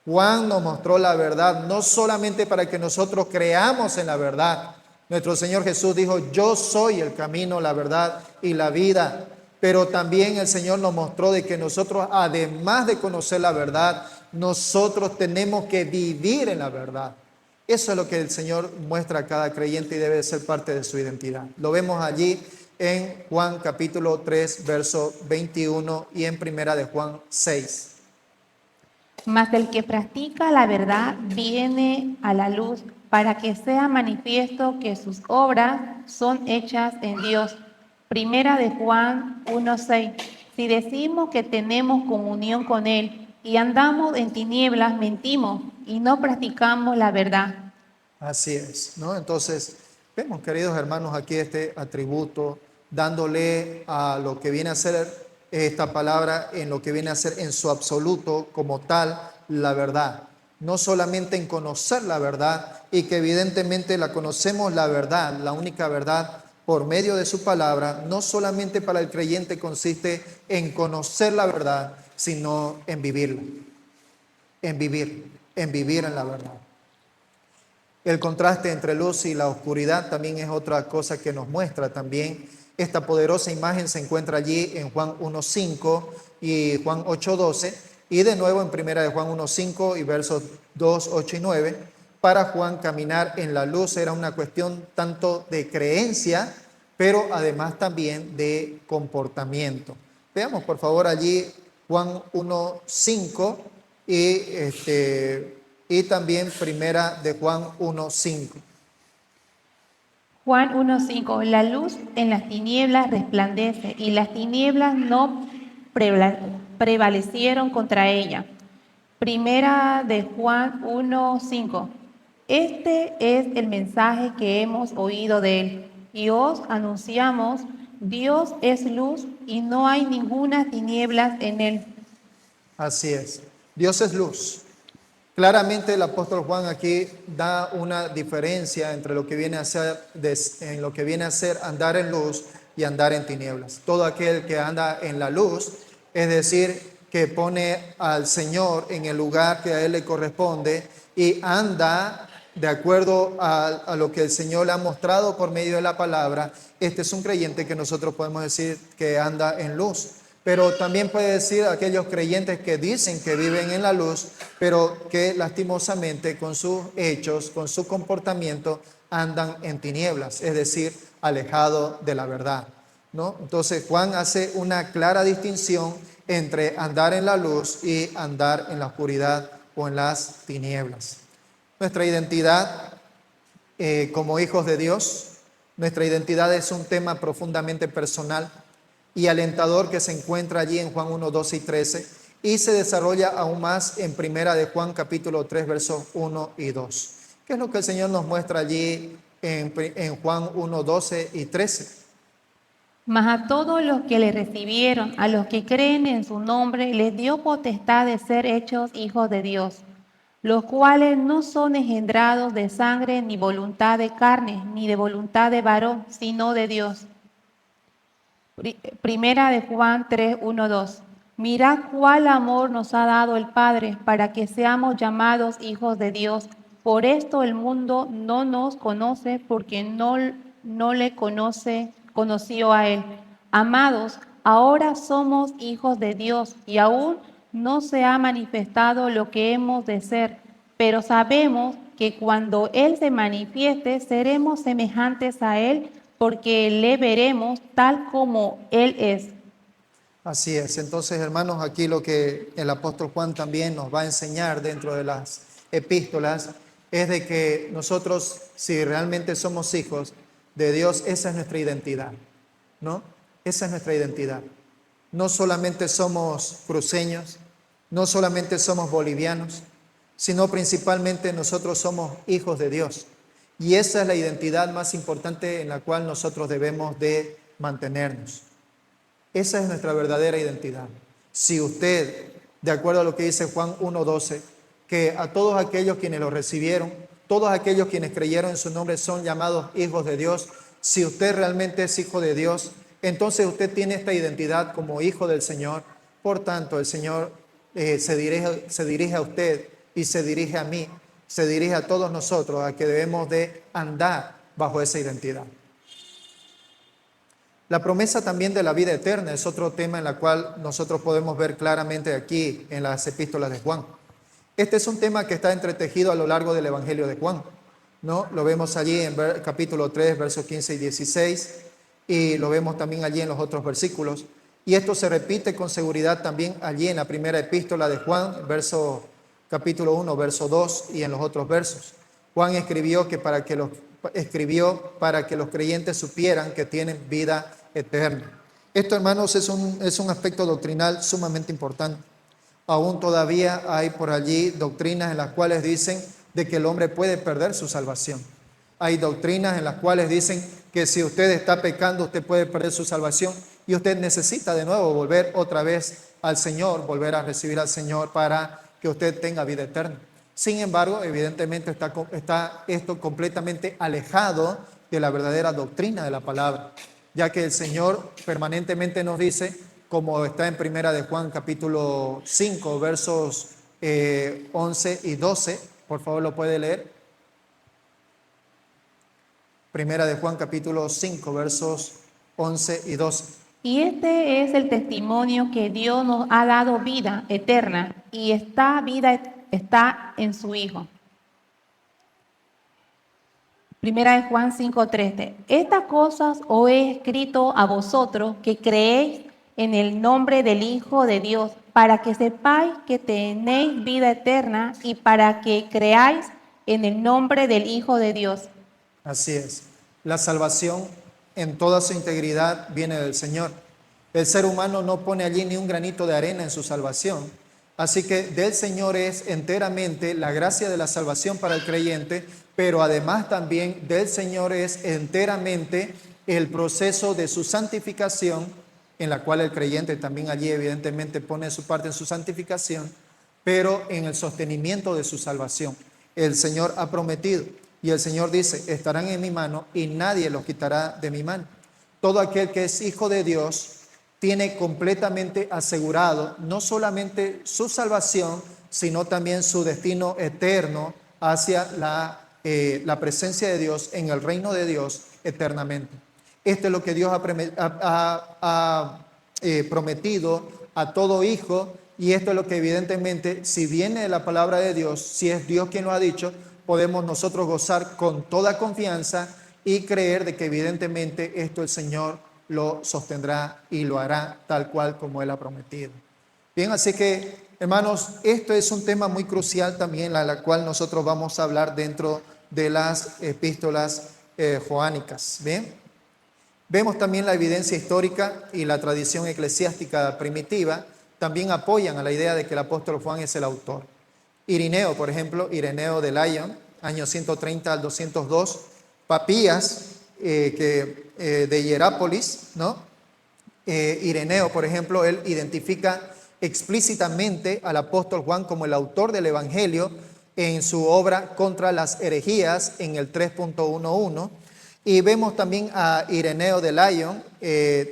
Juan nos mostró la verdad, no solamente para que nosotros creamos en la verdad. Nuestro Señor Jesús dijo: yo soy el camino, la verdad y la vida. Pero también el Señor nos mostró de que nosotros, además de conocer la verdad, nosotros tenemos que vivir en la verdad. Eso es lo que el Señor muestra a cada creyente y debe ser parte de su identidad. Lo vemos allí en Juan capítulo 3, verso 21 y en Primera de Juan 6. Mas el que practica la verdad viene a la luz para que sea manifiesto que sus obras son hechas en Dios. Primera de Juan 1:6. Si decimos que tenemos comunión con Él y andamos en tinieblas, mentimos y no practicamos la verdad. Así es, ¿no? Entonces, vemos, queridos hermanos, aquí este atributo, dándole a lo que viene a ser esta palabra, en lo que viene a ser en su absoluto como tal, la verdad. No solamente en conocer la verdad, y que evidentemente la conocemos la verdad, la única verdad, por medio de su palabra. No solamente para el creyente consiste en conocer la verdad, sino en vivirla, en vivir en la verdad. El contraste entre luz y la oscuridad también es otra cosa que nos muestra también. Esta poderosa imagen se encuentra allí en Juan 1:5 y Juan 8:12, y de nuevo en Primera de Juan 1:5 y versos 2, 8 y 9, para Juan caminar en la luz era una cuestión tanto de creencia, pero además también de comportamiento. Veamos por favor allí Juan 1:5 y también primera de Juan 1:5. Juan 1:5, la luz en las tinieblas resplandece y las tinieblas no prevalecieron contra ella. Primera de Juan 1:5, este es el mensaje que hemos oído de él y os anunciamos, Dios es luz y no hay ninguna tinieblas en él. Así es, Dios es luz. Claramente el apóstol Juan aquí da una diferencia entre lo que viene a ser andar en luz y andar en tinieblas. Todo aquel que anda en la luz, es decir, que pone al Señor en el lugar que a Él le corresponde y anda de acuerdo a lo que el Señor le ha mostrado por medio de la palabra, este es un creyente que nosotros podemos decir que anda en luz. Pero también puede decir aquellos creyentes que dicen que viven en la luz, pero que lastimosamente con sus hechos, con su comportamiento, andan en tinieblas, es decir, alejado de la verdad, ¿no? Entonces Juan hace una clara distinción entre andar en la luz y andar en la oscuridad o en las tinieblas. Nuestra identidad como hijos de Dios, nuestra identidad es un tema profundamente personal y alentador que se encuentra allí en Juan 1, 12 y 13 y se desarrolla aún más en primera de Juan capítulo 3 versos 1 y 2. ¿Qué es lo que el Señor nos muestra allí en Juan 1, 12 y 13? Mas a todos los que le recibieron, a los que creen en su nombre, les dio potestad de ser hechos hijos de Dios, los cuales no son engendrados de sangre, ni voluntad de carne, ni de voluntad de varón, sino de Dios. Primera de Juan 3, 1, 2. Mirad cuál amor nos ha dado el Padre para que seamos llamados hijos de Dios. Por esto el mundo no nos conoce porque no le conoció a Él. Amados, ahora somos hijos de Dios y aún no se ha manifestado lo que hemos de ser, pero sabemos que cuando Él se manifieste seremos semejantes a Él porque le veremos tal como Él es. Así es. Entonces, hermanos, aquí lo que el apóstol Juan también nos va a enseñar dentro de las epístolas es de que nosotros, si realmente somos hijos de Dios, esa es nuestra identidad, ¿no? Esa es nuestra identidad. No solamente somos cruceños, no solamente somos bolivianos, sino principalmente nosotros somos hijos de Dios. Y esa es la identidad más importante en la cual nosotros debemos de mantenernos. Esa es nuestra verdadera identidad. Si usted, de acuerdo a lo que dice Juan 1:12, que a todos aquellos quienes lo recibieron, todos aquellos quienes creyeron en su nombre son llamados hijos de Dios, si usted realmente es hijo de Dios, entonces usted tiene esta identidad como hijo del Señor. Por tanto, el Señor se dirige a usted y se dirige a mí, se dirige a todos nosotros, a que debemos de andar bajo esa identidad. La promesa también de la vida eterna es otro tema en el cual nosotros podemos ver claramente aquí en las epístolas de Juan. Este es un tema que está entretejido a lo largo del Evangelio de Juan, ¿no? Lo vemos allí en capítulo 3, versos 15 y 16, y lo vemos también allí en los otros versículos. Y esto se repite con seguridad también allí en la primera epístola de Juan, capítulo 1, verso 2 y en los otros versos. Juan escribió para que los creyentes supieran que tienen vida eterna. Esto, hermanos, es un aspecto doctrinal sumamente importante. Aún todavía hay por allí doctrinas en las cuales dicen de que el hombre puede perder su salvación. Hay doctrinas en las cuales dicen que si usted está pecando, usted puede perder su salvación y usted necesita de nuevo volver otra vez al Señor, volver a recibir al Señor para que usted tenga vida eterna. Sin embargo, evidentemente está esto completamente alejado de la verdadera doctrina de la palabra, ya que el Señor permanentemente nos dice, como está en primera de Juan capítulo 5, versos 11 y 12, por favor lo puede leer. Primera de Juan capítulo 5, versos 11 y 12. Y este es el testimonio que Dios nos ha dado vida eterna, y esta vida está en su Hijo. Primera de Juan 5:13. Estas cosas os he escrito a vosotros que creéis en el nombre del Hijo de Dios, para que sepáis que tenéis vida eterna y para que creáis en el nombre del Hijo de Dios. Así es. La salvación en toda su integridad viene del Señor. El ser humano no pone allí ni un granito de arena en su salvación. Así que del Señor es enteramente la gracia de la salvación para el creyente, pero además también del Señor es enteramente el proceso de su santificación, en la cual el creyente también allí evidentemente pone su parte en su santificación, pero en el sostenimiento de su salvación. El Señor ha prometido y el Señor dice, estarán en mi mano y nadie los quitará de mi mano. Todo aquel que es hijo de Dios tiene completamente asegurado no solamente su salvación, sino también su destino eterno hacia la presencia de Dios en el reino de Dios eternamente. Esto es lo que Dios ha prometido a todo hijo, y esto es lo que evidentemente, si viene de la palabra de Dios, si es Dios quien lo ha dicho, podemos nosotros gozar con toda confianza y creer de que evidentemente esto el Señor lo sostendrá y lo hará tal cual como Él ha prometido. Bien, así que, hermanos, esto es un tema muy crucial también, la cual nosotros vamos a hablar dentro de las epístolas joánicas. Bien, vemos también la evidencia histórica y la tradición eclesiástica primitiva también apoyan a la idea de que el apóstol Juan es el autor. Irineo, por ejemplo, Ireneo de Lyon, años 130 al 202, Papías, de Hierápolis, ¿no? Ireneo, por ejemplo, él identifica explícitamente al apóstol Juan como el autor del Evangelio en su obra Contra las herejías en el 3.11. Y vemos también a Ireneo de Lyon,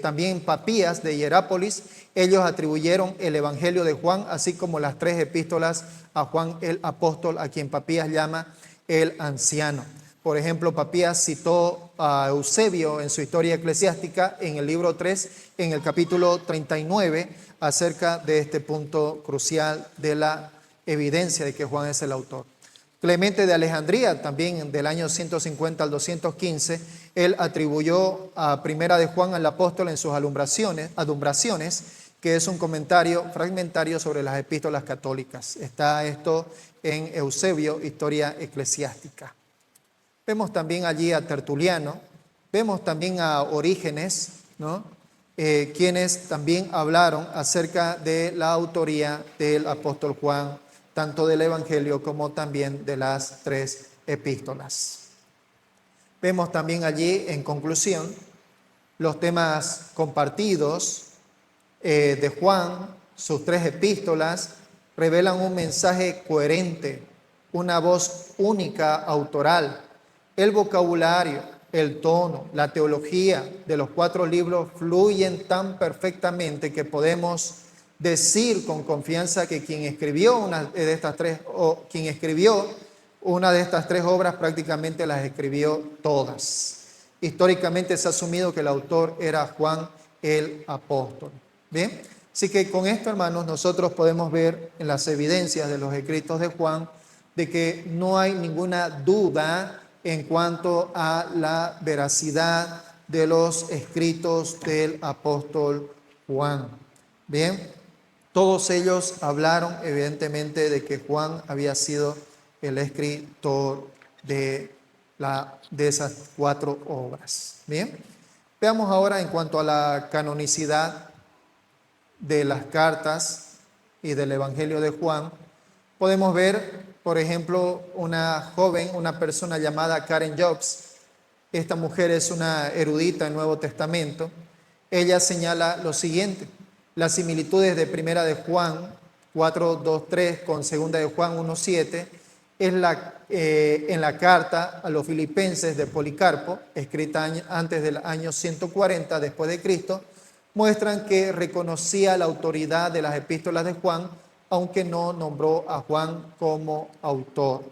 también Papías de Hierápolis. Ellos atribuyeron el Evangelio de Juan, así como las 3 epístolas, a Juan el apóstol, a quien Papías llama el anciano. Por ejemplo, Papías citó a Eusebio en su historia eclesiástica en el libro 3, en el capítulo 39, acerca de este punto crucial de la evidencia de que Juan es el autor. Clemente de Alejandría, también del año 150 al 215, él atribuyó a Primera de Juan al apóstol en sus adumbraciones, que es un comentario fragmentario sobre las epístolas católicas. Está esto en Eusebio, Historia Eclesiástica. Vemos también allí a Tertuliano, vemos también a Orígenes, ¿no? Quienes también hablaron acerca de la autoría del apóstol Juan, tanto del Evangelio como también de las 3 epístolas. Vemos también allí, en conclusión, los temas compartidos de Juan, sus 3 epístolas, revelan un mensaje coherente, una voz única, autoral. El vocabulario, el tono, la teología de los 4 libros fluyen tan perfectamente que podemos decir con confianza que quien escribió una de estas 3 obras prácticamente las escribió todas. Históricamente se ha asumido que el autor era Juan el apóstol. Bien, así que con esto, hermanos, nosotros podemos ver en las evidencias de los escritos de Juan de que no hay ninguna duda en cuanto a la veracidad de los escritos del apóstol Juan. Bien, todos ellos hablaron evidentemente de que Juan había sido el escritor de esas 4 obras. Bien, veamos ahora en cuanto a la canonicidad de las cartas y del Evangelio de Juan. Podemos ver, por ejemplo, una joven, una persona llamada Karen Jobs. Esta mujer es una erudita en Nuevo Testamento. Ella señala lo siguiente: las similitudes de Primera de Juan 4:2-3 con Segunda de Juan 1:7 es en la carta a los filipenses de Policarpo, escrita antes del año 140 después de Cristo, muestran que reconocía la autoridad de las epístolas de Juan, aunque no nombró a Juan como autor.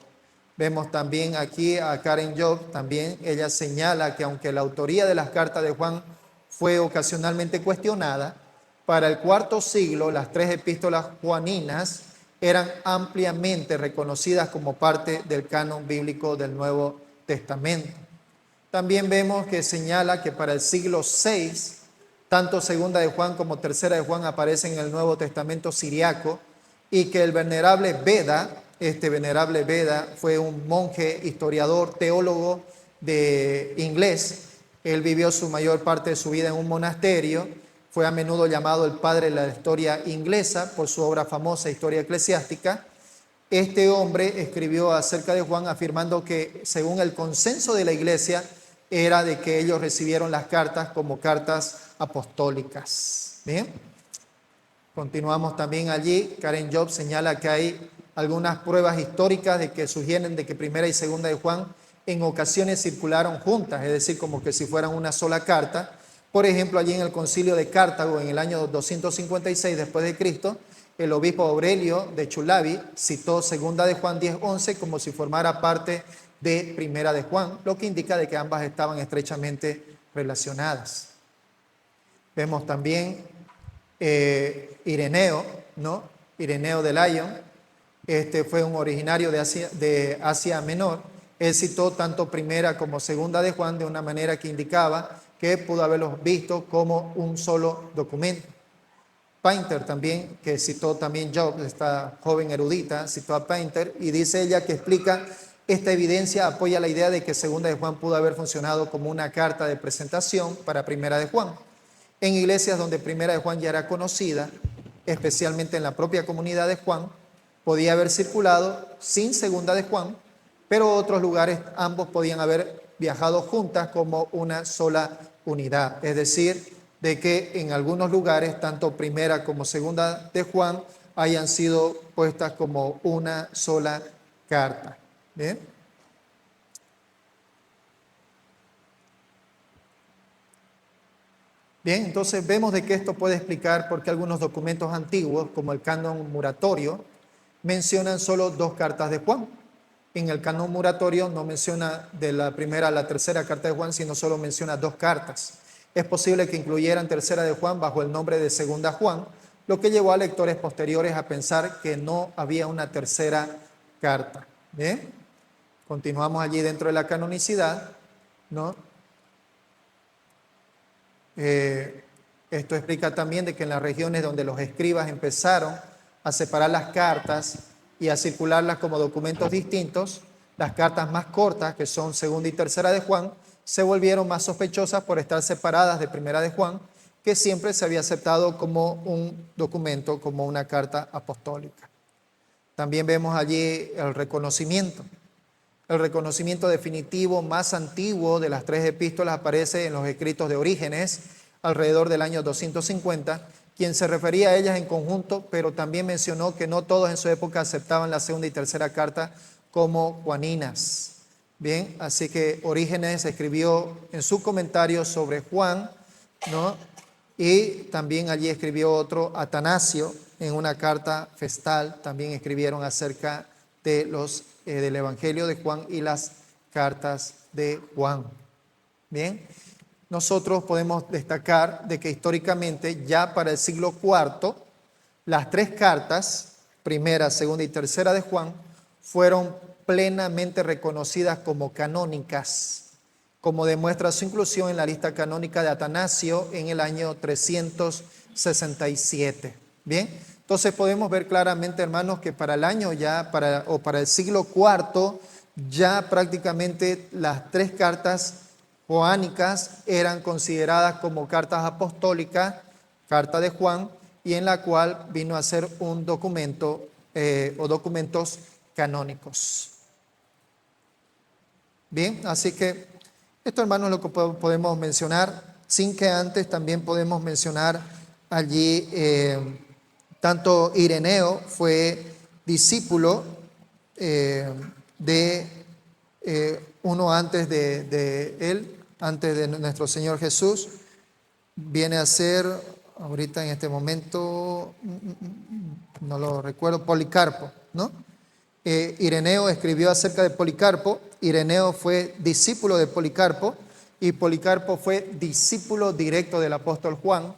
Vemos también aquí a Karen Job, también ella señala que aunque la autoría de las cartas de Juan fue ocasionalmente cuestionada, para el IV siglo las 3 epístolas juaninas eran ampliamente reconocidas como parte del canon bíblico del Nuevo Testamento. También vemos que señala que para el siglo VI, tanto segunda de Juan como tercera de Juan aparecen en el Nuevo Testamento siriaco, y que el venerable Beda, este venerable Beda fue un monje, historiador, teólogo de inglés. Él vivió su mayor parte de su vida en un monasterio. Fue a menudo llamado el padre de la historia inglesa por su obra famosa Historia Eclesiástica. Este hombre escribió acerca de Juan afirmando que según el consenso de la iglesia era de que ellos recibieron las cartas como cartas apostólicas. Bien, continuamos también allí. Karen Job señala que hay algunas pruebas históricas de que sugieren de que primera y segunda de Juan en ocasiones circularon juntas, es decir, como que si fueran una sola carta. Por ejemplo, allí en el concilio de Cartago en el año 256 después de Cristo, el obispo Aurelio de Chulabi citó segunda de Juan 10:11 como si formara parte de primera de Juan, lo que indica de que ambas estaban estrechamente relacionadas. Vemos también Ireneo, ¿no? Ireneo de Lyon, este fue un originario de Asia Menor. Él citó tanto primera como segunda de Juan de una manera que indicaba que pudo haberlos visto como un solo documento. Painter también, que citó también Job, esta joven erudita, citó a Painter y dice ella que explica esta evidencia, apoya la idea de que segunda de Juan pudo haber funcionado como una carta de presentación para primera de Juan. En iglesias donde primera de Juan ya era conocida, especialmente en la propia comunidad de Juan, podía haber circulado sin segunda de Juan, pero otros lugares ambos podían haber viajado juntas como una sola unidad. Es decir, de que en algunos lugares, tanto primera como segunda de Juan, hayan sido puestas como una sola carta. ¿Bien? Bien, entonces vemos de que esto puede explicar por qué algunos documentos antiguos, como el canon muratorio, mencionan solo dos cartas de Juan. En el canon muratorio no menciona de la primera a la tercera carta de Juan, sino solo menciona dos cartas. Es posible que incluyeran tercera de Juan bajo el nombre de segunda Juan, lo que llevó a lectores posteriores a pensar que no había una tercera carta. ¿Bien? Continuamos allí dentro de la canonicidad, ¿no? Esto explica también de que en las regiones donde los escribas empezaron a separar las cartas y a circularlas como documentos distintos, las cartas más cortas, que son segunda y tercera de Juan, se volvieron más sospechosas por estar separadas de primera de Juan, que siempre se había aceptado como un documento, como una carta apostólica. También vemos allí el reconocimiento. El reconocimiento definitivo más antiguo de las tres epístolas aparece en los escritos de Orígenes, alrededor del año 250, quien se refería a ellas en conjunto, pero también mencionó que no todos en su época aceptaban la segunda y tercera carta como juaninas. Bien, así que Orígenes escribió en su comentario sobre Juan, ¿no? Y también allí escribió otro, Atanasio, en una carta festal, también escribieron acerca de del Evangelio de Juan y las cartas de Juan. Bien, nosotros podemos destacar de que históricamente ya para el siglo IV, las tres cartas, primera, segunda y tercera de Juan, fueron plenamente reconocidas como canónicas, como demuestra su inclusión en la lista canónica de Atanasio en el año 367. Bien, entonces podemos ver claramente, hermanos, que para el año ya, para el siglo IV, ya prácticamente las tres cartas joánicas eran consideradas como cartas apostólicas, carta de Juan, y en la cual vino a ser un documento o documentos canónicos. Bien, así que esto, hermanos, es lo que podemos mencionar, sin que antes también podemos mencionar allí, tanto Ireneo fue discípulo de uno antes de él, antes de nuestro Señor Jesús, viene a ser, ahorita en este momento, no lo recuerdo, Policarpo, ¿no? Ireneo escribió acerca de Policarpo. Ireneo fue discípulo de Policarpo y Policarpo fue discípulo directo del apóstol Juan,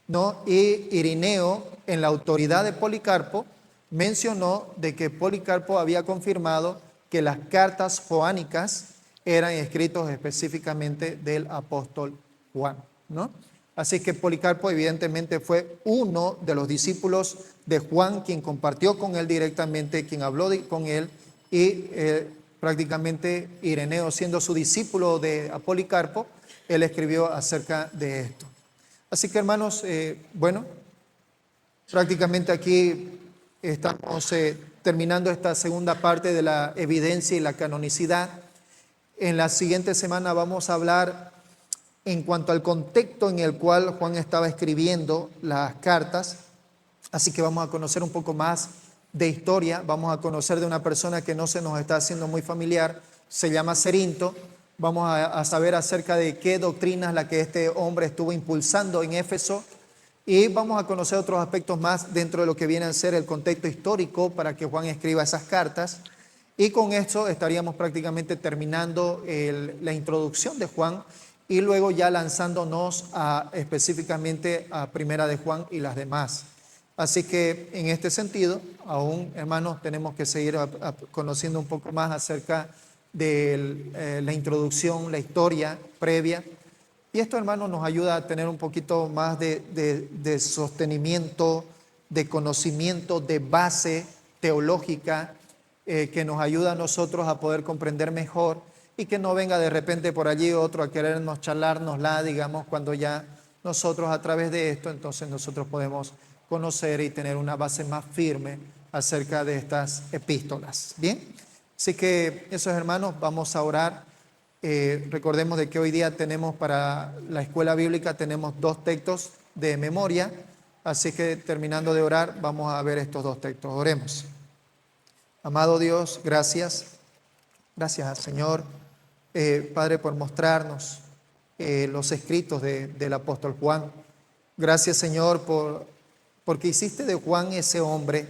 ¿no? Y Ireneo, en la autoridad de Policarpo, mencionó de que Policarpo había confirmado que las cartas joánicas eran escritos específicamente del apóstol Juan, ¿no? Así que Policarpo evidentemente fue uno de los discípulos de Juan, quien compartió con él directamente, quien habló con él, y prácticamente Ireneo, siendo su discípulo de Policarpo, él escribió acerca de esto. Así que hermanos, bueno, prácticamente aquí estamos terminando esta segunda parte de la evidencia y la canonicidad. En la siguiente semana vamos a hablar en cuanto al contexto en el cual Juan estaba escribiendo las cartas. Así que vamos a conocer un poco más de historia, vamos a conocer de una persona que no se nos está haciendo muy familiar, se llama Cerinto. Vamos a saber acerca de qué doctrina es la que este hombre estuvo impulsando en Éfeso, y vamos a conocer otros aspectos más dentro de lo que viene a ser el contexto histórico para que Juan escriba esas cartas. Y con esto estaríamos prácticamente terminando la introducción de Juan, y luego ya lanzándonos específicamente a Primera de Juan y las demás. Así que en este sentido, aún hermanos, tenemos que seguir conociendo un poco más acerca de la introducción, la historia previa. Y esto, hermanos, nos ayuda a tener un poquito más de sostenimiento, de conocimiento, de base teológica, que nos ayuda a nosotros a poder comprender mejor, y que no venga de repente por allí otro a querernos charlárnosla, digamos, cuando ya nosotros a través de esto, entonces nosotros podemos conocer y tener una base más firme acerca de estas epístolas. Bien, así que esos hermanos, vamos a orar. Recordemos de que hoy día tenemos para la escuela bíblica, tenemos 2 textos de memoria, así que terminando de orar vamos a ver estos 2 textos. Oremos. Amado Dios, gracias Señor, Padre, por mostrarnos los escritos del apóstol Juan. Gracias Señor porque hiciste de Juan ese hombre,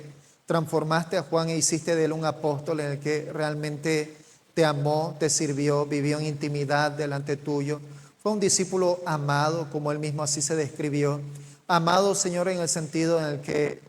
transformaste a Juan e hiciste de él un apóstol en el que realmente te amó, te sirvió, vivió en intimidad delante tuyo. Fue un discípulo amado, como él mismo así se describió. Amado, Señor, en el sentido en el que,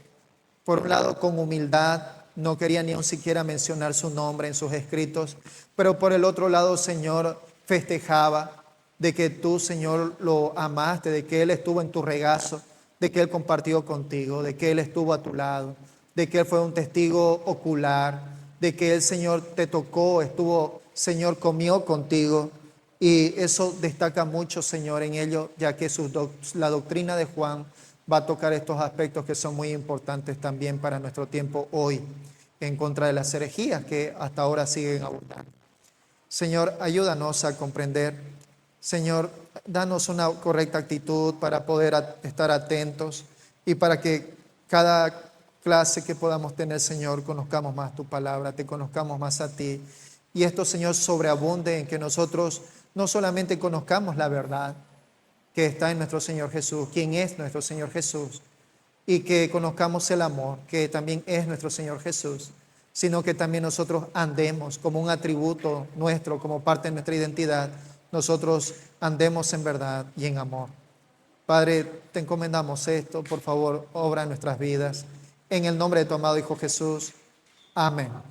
por un lado, con humildad, no quería ni aun siquiera mencionar su nombre en sus escritos, pero por el otro lado, Señor, festejaba de que tú, Señor, lo amaste, de que él estuvo en tu regazo, de que él compartió contigo, de que él estuvo a tu lado, de que él fue un testigo ocular, de que el Señor te tocó, estuvo, Señor, comió contigo. Y eso destaca mucho, Señor, en ello, ya que la doctrina de Juan va a tocar estos aspectos que son muy importantes también para nuestro tiempo hoy, en contra de las herejías que hasta ahora siguen abundando. Señor, ayúdanos a comprender. Señor, danos una correcta actitud para poder estar atentos, y para que cada clase que podamos tener, Señor, conozcamos más tu palabra, te conozcamos más a ti. Y esto, Señor, sobreabunde en que nosotros no solamente conozcamos la verdad que está en nuestro Señor Jesús, quien es nuestro Señor Jesús, y que conozcamos el amor que también es nuestro Señor Jesús, sino que también nosotros andemos como un atributo nuestro, como parte de nuestra identidad, nosotros andemos en verdad y en amor. Padre, te encomendamos esto, por favor, obra en nuestras vidas. En el nombre de tu amado Hijo Jesús. Amén.